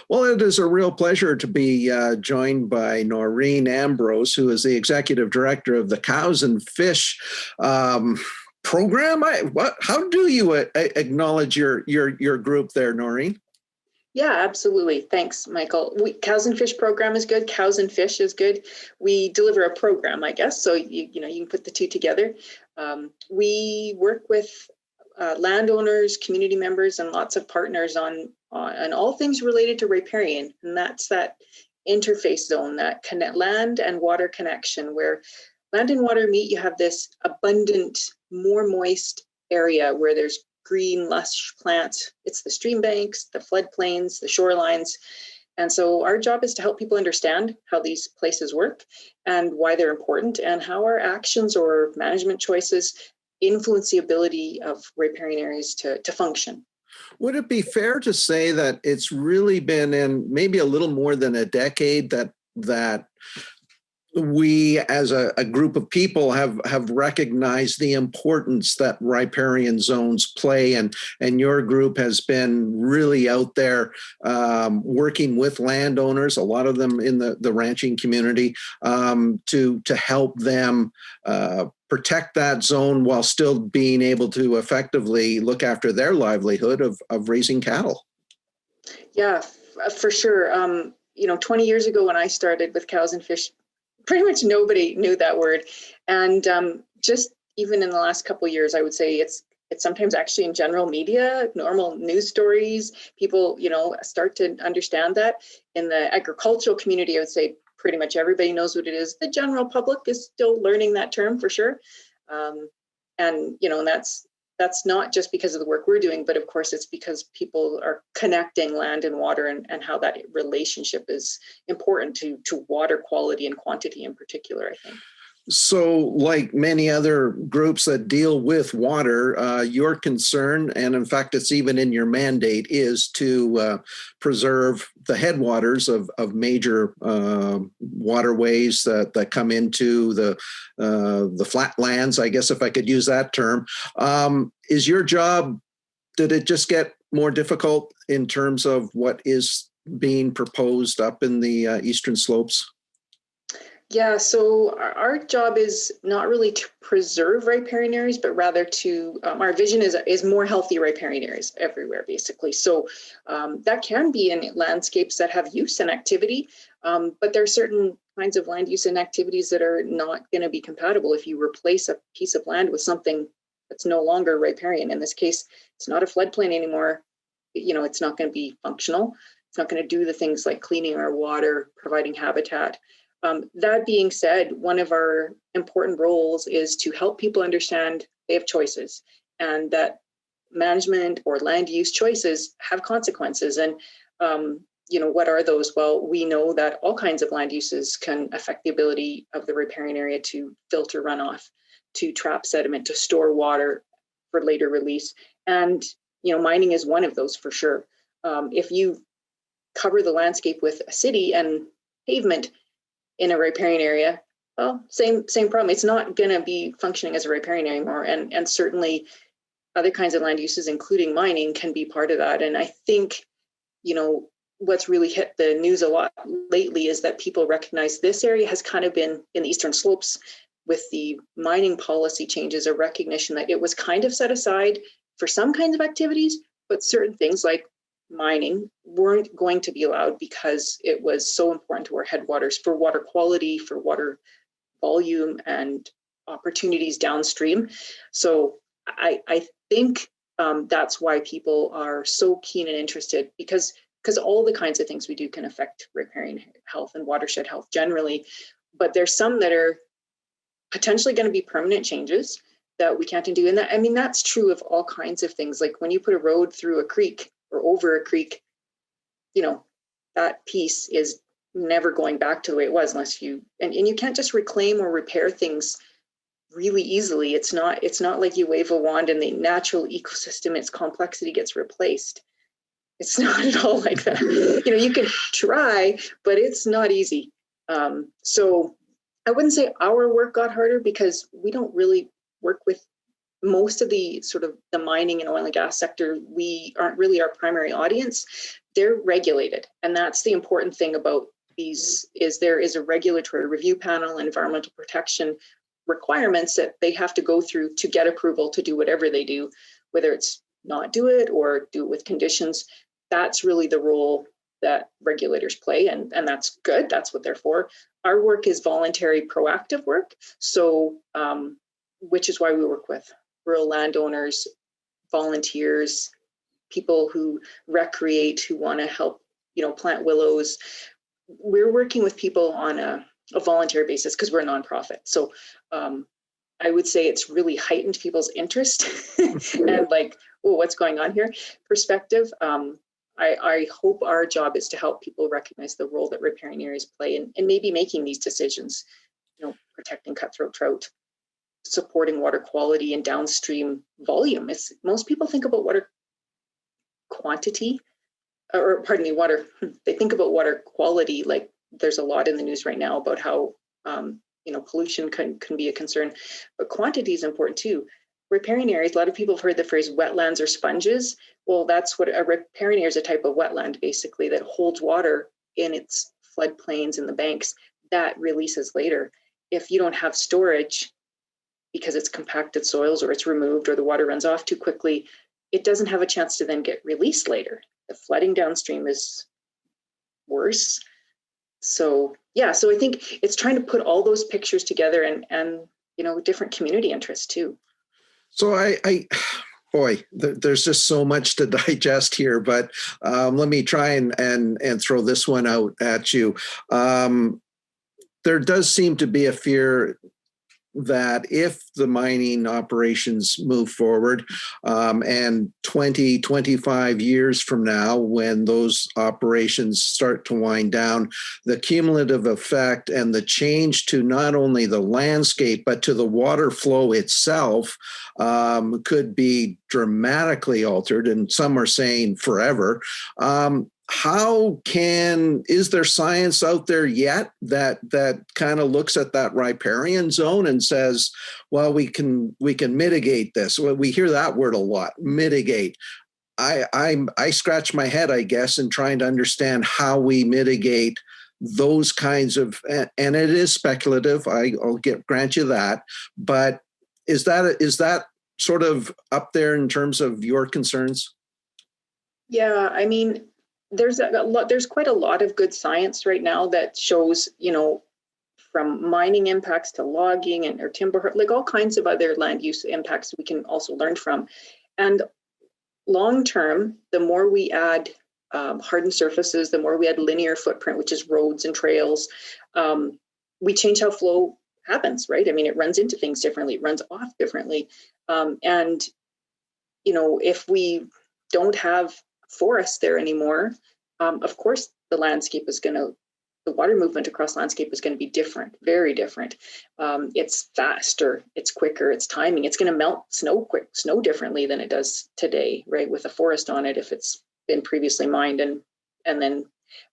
Well, it is a real pleasure to be joined by Norine Ambrose, who is the executive director of the Cows and Fish program. How do you acknowledge your group there, Norine? Yeah, absolutely. Thanks, Michael. Cows and Fish program is good. Cows and Fish is good. We deliver a program, I guess. So you can put the two together. We work with landowners, community members, and lots of partners on all things related to riparian, and that's that interface zone, that land and water connection, where land and water meet. You have this abundant, more moist area where there's green, lush plants. It's the stream banks, the floodplains, the shorelines. And so our job is to help people understand how these places work and why they're important, and how our actions or management choices influence the ability of riparian areas to function. Would it be fair to say that it's really been in maybe a little more than a decade that we as a group of people have recognized the importance that riparian zones play, and your group has been really out there working with landowners, a lot of them in the ranching community, to help them protect that zone while still being able to effectively look after their livelihood of raising cattle? Yeah, for sure. 20 years ago when I started with Cows and Fish, pretty much nobody knew that word. And just even in the last couple of years, I would say it's sometimes actually in general media, normal news stories, people, start to understand that. In the agricultural community, I would say pretty much everybody knows what it is. The general public is still learning that term for sure. And that's not just because of the work we're doing, but of course it's because people are connecting land and water, and how that relationship is important to water quality and quantity in particular, I think. So, like many other groups that deal with water, your concern, and in fact, it's even in your mandate, is to preserve the headwaters of major waterways that come into the flatlands, I guess, if I could use that term. Is your job, did it just get more difficult in terms of what is being proposed up in the eastern slopes? Yeah, so our job is not really to preserve riparian areas, but rather to, our vision is more healthy riparian areas everywhere, basically. So that can be in landscapes that have use and activity, but there are certain kinds of land use and activities that are not going to be compatible if you replace a piece of land with something that's no longer riparian. In this case, it's not a floodplain anymore. It's not going to be functional. It's not going to do the things like cleaning our water, providing habitat. That being said, one of our important roles is to help people understand they have choices, and that management or land use choices have consequences. And, what are those? Well, we know that all kinds of land uses can affect the ability of the riparian area to filter runoff, to trap sediment, to store water for later release. And, mining is one of those for sure. If you cover the landscape with a city and pavement in a riparian area, well, same problem. It's not going to be functioning as a riparian anymore. And certainly other kinds of land uses, including mining, can be part of that. And I think, what's really hit the news a lot lately is that people recognize this area has kind of been in the eastern slopes with the mining policy changes, a recognition that it was kind of set aside for some kinds of activities, but certain things like mining weren't going to be allowed because it was so important to our headwaters for water quality, for water volume, and opportunities downstream. So I think that's why people are so keen and interested, because all the kinds of things we do can affect riparian health and watershed health generally. But there's some that are potentially going to be permanent changes that we can't undo. And that's true of all kinds of things. Like when you put a road through a creek or over a creek, that piece is never going back to the way it was unless you can't just reclaim or repair things really easily. It's not like you wave a wand and the natural ecosystem, its complexity gets replaced. It's not at all like that. You can try, but it's not easy. So I wouldn't say our work got harder, because we don't really work with most of the sort of the mining and oil and gas sector. We aren't really our primary audience, they're regulated. And that's the important thing about these, is there is a regulatory review panel and environmental protection requirements that they have to go through to get approval to do whatever they do, whether it's not do it or do it with conditions. That's really the role that regulators play, and that's good. That's what they're for. Our work is voluntary, proactive work. So, which is why we work with rural landowners, volunteers, people who recreate, who want to help, plant willows. We're working with people on a voluntary basis because we're a nonprofit. So I would say it's really heightened people's interest and like, oh, what's going on here perspective. I hope our job is to help people recognize the role that riparian areas play in maybe making these decisions, protecting cutthroat trout, supporting water quality and downstream volume. Most people think about water quantity, or pardon me, water. They think about water quality. Like there's a lot in the news right now about how pollution can be a concern, but quantity is important too. Riparian areas, a lot of people have heard the phrase wetlands or sponges. Well, that's what a riparian area is, a type of wetland basically that holds water in its floodplains and the banks that releases later. If you don't have storage because it's compacted soils or it's removed or the water runs off too quickly, it doesn't have a chance to then get released later. The flooding downstream is worse. So yeah, so I think it's trying to put all those pictures together and different community interests too. So boy, there's just so much to digest here, but let me try and throw this one out at you. There does seem to be a fear that if the mining operations move forward and 20, 25 years from now, when those operations start to wind down, the cumulative effect and the change to not only the landscape, but to the water flow itself could be dramatically altered. And some are saying forever. Is there science out there yet that kind of looks at that riparian zone and says, well, we can mitigate this? Well, we hear that word a lot, mitigate. I scratch my head, I guess, in trying to understand how we mitigate those kinds of, and it is speculative. I'll grant you that, but is that sort of up there in terms of your concerns? Yeah, I mean, there's quite a lot of good science right now that shows, from mining impacts to logging or timber, like all kinds of other land use impacts we can also learn from. And long term, the more we add hardened surfaces, the more we add linear footprint, which is roads and trails, we change how flow happens, right? I mean, it runs into things differently, it runs off differently. And if we don't have forests there anymore, of course the water movement across landscape is going to be different, very different. It's faster, it's quicker, it's timing. It's going to melt snow differently than it does today, right? With a forest on it, if it's been previously mined, and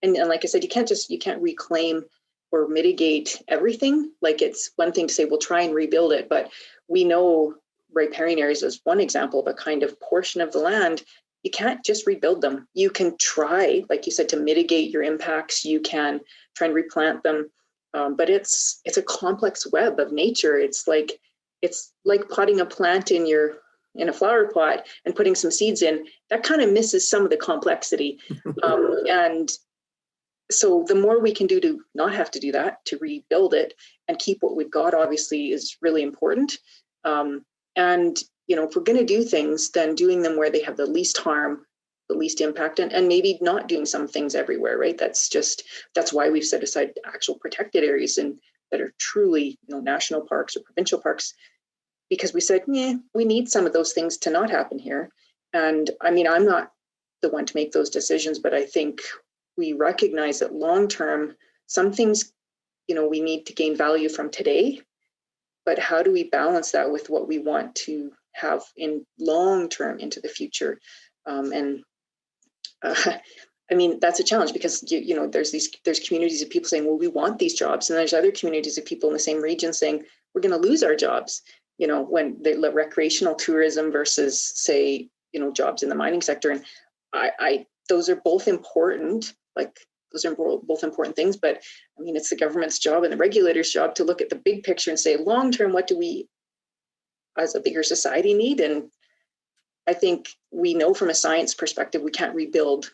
like I said, you can't reclaim or mitigate everything. Like it's one thing to say we'll try and rebuild it, but we know riparian areas is one example of a kind of portion of the land. You can't just rebuild them. You can try, like you said, to mitigate your impacts. You can try and replant them, but it's a complex web of nature. It's like potting a plant in a flower pot and putting some seeds in. That kind of misses some of the complexity, and so the more we can do to not have to do that, to rebuild it and keep what we've got, obviously, is really important. And if we're going to do things, then doing them where they have the least harm, the least impact, and maybe not doing some things everywhere, right? That's why we've set aside actual protected areas that are truly, national parks or provincial parks, because we said, we need some of those things to not happen here. And I mean, I'm not the one to make those decisions, but I think we recognize that long term, some things, we need to gain value from today, but how do we balance that with what we want to have in long term into the future? I mean, that's a challenge because there's communities of people saying, well, we want these jobs, and there's other communities of people in the same region saying we're going to lose our jobs. When the recreational tourism versus, say, jobs in the mining sector. And I those are both important, like those are both important things, but I mean, it's the government's job and the regulator's job to look at the big picture and say, long term, what do we as a bigger society need? And I think we know from a science perspective, we can't rebuild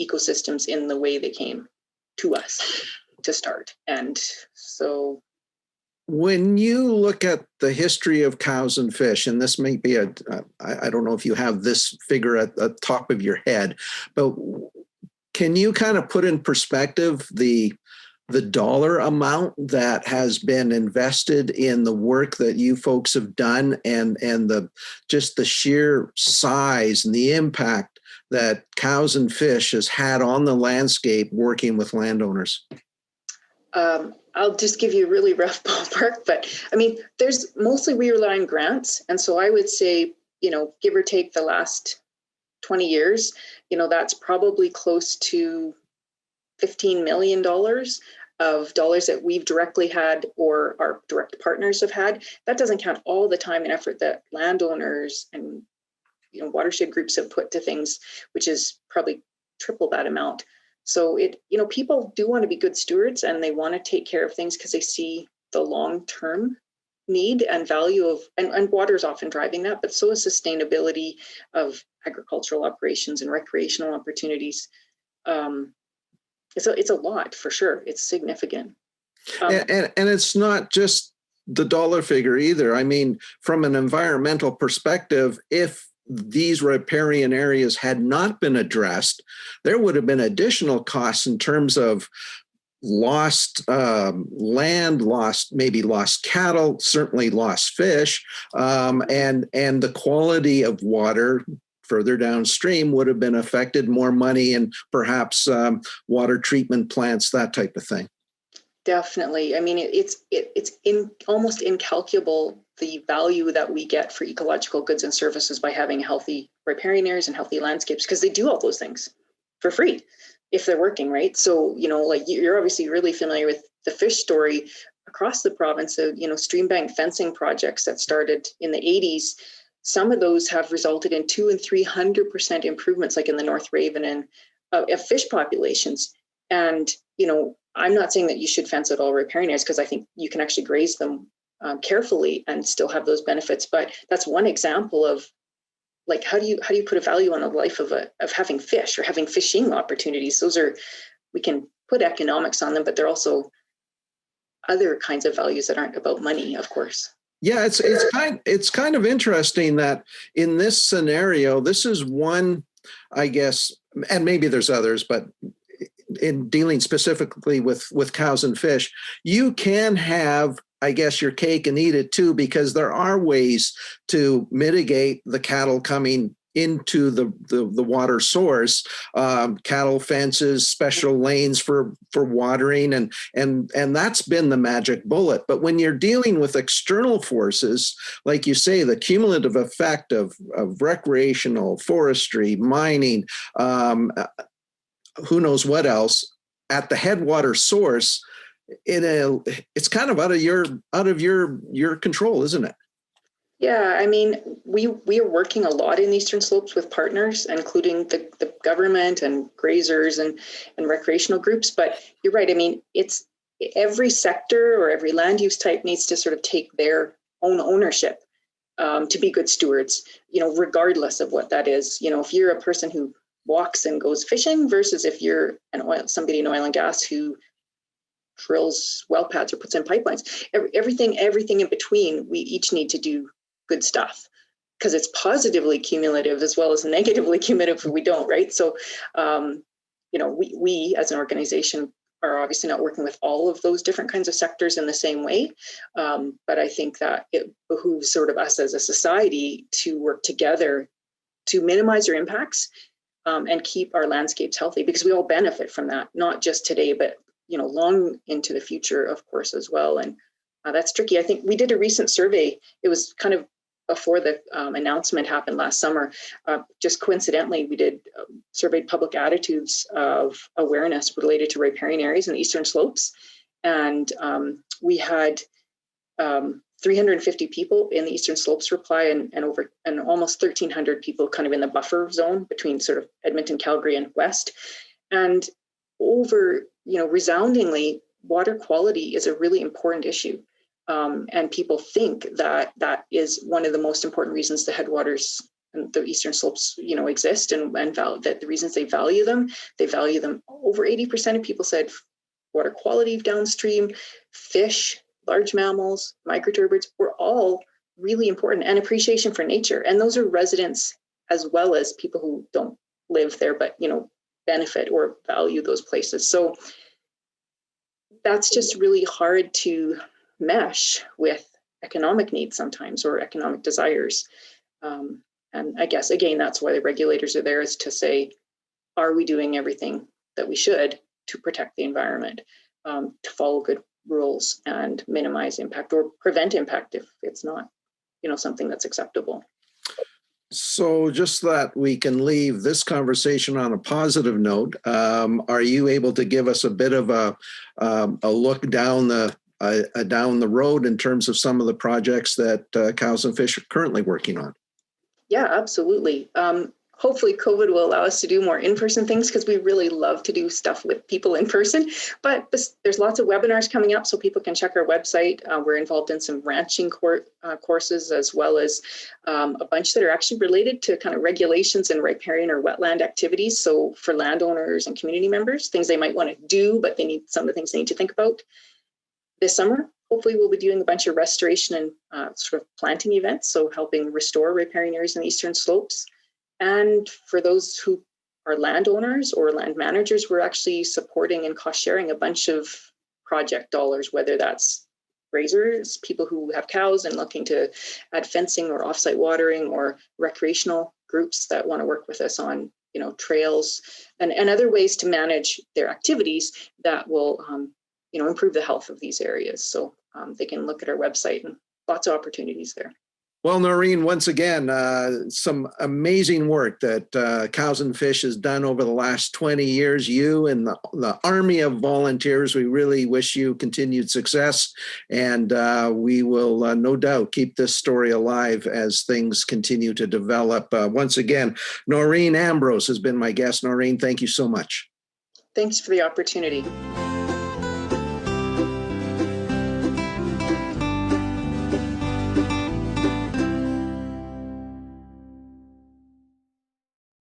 ecosystems in the way they came to us to start. And so when you look at the history of cows and fish, and this may be I don't know if you have this figure at the top of your head, but can you kind of put in perspective the dollar amount that has been invested in the work that you folks have done, and the just the sheer size and the impact that cows and fish has had on the landscape working with landowners? I'll just give you a really rough ballpark, but I mean, there's mostly we rely on grants. And so I would say, give or take the last 20 years, that's probably close to $15 million of dollars that we've directly had or our direct partners have had. That doesn't count all the time and effort that landowners and watershed groups have put to things, which is probably triple that amount. So people do want to be good stewards, and they want to take care of things because they see the long-term need and value of, and water is often driving that, but so is sustainability of agricultural operations and recreational opportunities. It's a lot for sure. It's significant. And it's not just the dollar figure either. I mean, from an environmental perspective, if these riparian areas had not been addressed, there would have been additional costs in terms of lost land, maybe lost cattle, certainly lost fish, and the quality of water further downstream would have been affected, more money and perhaps water treatment plants, that type of thing. Definitely. I mean, it's almost incalculable the value that we get for ecological goods and services by having healthy riparian areas and healthy landscapes, because they do all those things for free if they're working, right? So, like you're obviously really familiar with the fish story across the province of, stream bank fencing projects that started in the 80s. Some of those have resulted in 200% and 300% improvements, like in the North Raven and of fish populations. And, I'm not saying that you should fence out all riparian areas, because I think you can actually graze them carefully and still have those benefits. But that's one example of, like, how do you put a value on the life of having fish or having fishing opportunities? We can put economics on them, but they're also other kinds of values that aren't about money, of course. Yeah, it's kind of interesting that in this scenario, this is one, I guess, and maybe there's others, but in dealing specifically with cows and fish, you can have, I guess, your cake and eat it too, because there are ways to mitigate the cattle coming into the water source, cattle fences, special lanes for watering, and that's been the magic bullet. But when you're dealing with external forces, like you say, the cumulative effect of recreational, forestry, mining, who knows what else at the headwater source, it's kind of out of your control, isn't it? Yeah, I mean, we are working a lot in Eastern Slopes with partners, including the government and grazers and recreational groups. But you're right. I mean, it's every sector or every land use type needs to sort of take their own ownership to be good stewards, regardless of what that is. If you're a person who walks and goes fishing versus if you're somebody in oil and gas who drills well pads or puts in pipelines, everything in between, we each need to do good stuff, because it's positively cumulative as well as negatively cumulative if we don't, right? So, we as an organization are obviously not working with all of those different kinds of sectors in the same way. But I think that it behooves sort of us as a society to work together to minimize our impacts and keep our landscapes healthy, because we all benefit from that, not just today, but long into the future, of course, as well. And that's tricky. I think we did a recent survey. It was kind of before the announcement happened last summer. Just coincidentally, we did surveyed public attitudes of awareness related to riparian areas in the Eastern Slopes, and we had 350 people in the Eastern Slopes reply, and almost 1,300 people kind of in the buffer zone between sort of Edmonton, Calgary, and West. And resoundingly, water quality is a really important issue. And people think that is one of the most important reasons the headwaters and the Eastern Slopes, exist, and that the reasons they value them. Over 80% of people said water quality downstream, fish, large mammals, microturbides were all really important, and appreciation for nature. And those are residents as well as people who don't live there, but, benefit or value those places. So that's just really hard to mesh with economic needs sometimes, or economic desires. And I guess, again, that's why the regulators are there, is to say, are we doing everything that we should to protect the environment, to follow good rules and minimize impact or prevent impact if it's not, something that's acceptable. So just that we can leave this conversation on a positive note, are you able to give us a bit of a look down the road in terms of some of the projects that Cows and Fish are currently working on? Yeah, absolutely. Hopefully COVID will allow us to do more in-person things, because we really love to do stuff with people in person. But there's lots of webinars coming up, so people can check our website. We're involved in some ranching courses, as well as a bunch that are actually related to kind of regulations and riparian or wetland activities. So for landowners and community members, things they might want to do, but some of the things they need to think about. This summer, hopefully we'll be doing a bunch of restoration and sort of planting events, so helping restore riparian areas in the Eastern Slopes. And for those who are landowners or land managers, we're actually supporting and cost sharing a bunch of project dollars, whether that's grazers, people who have cows and looking to add fencing or offsite watering, or recreational groups that want to work with us on, trails and other ways to manage their activities that will, improve the health of these areas. So they can look at our website, and lots of opportunities there. Well, Norine, once again, some amazing work that Cows and Fish has done over the last 20 years. You and the army of volunteers, we really wish you continued success. And we will no doubt keep this story alive as things continue to develop. Once again, Norine Ambrose has been my guest. Norine, thank you so much. Thanks for the opportunity.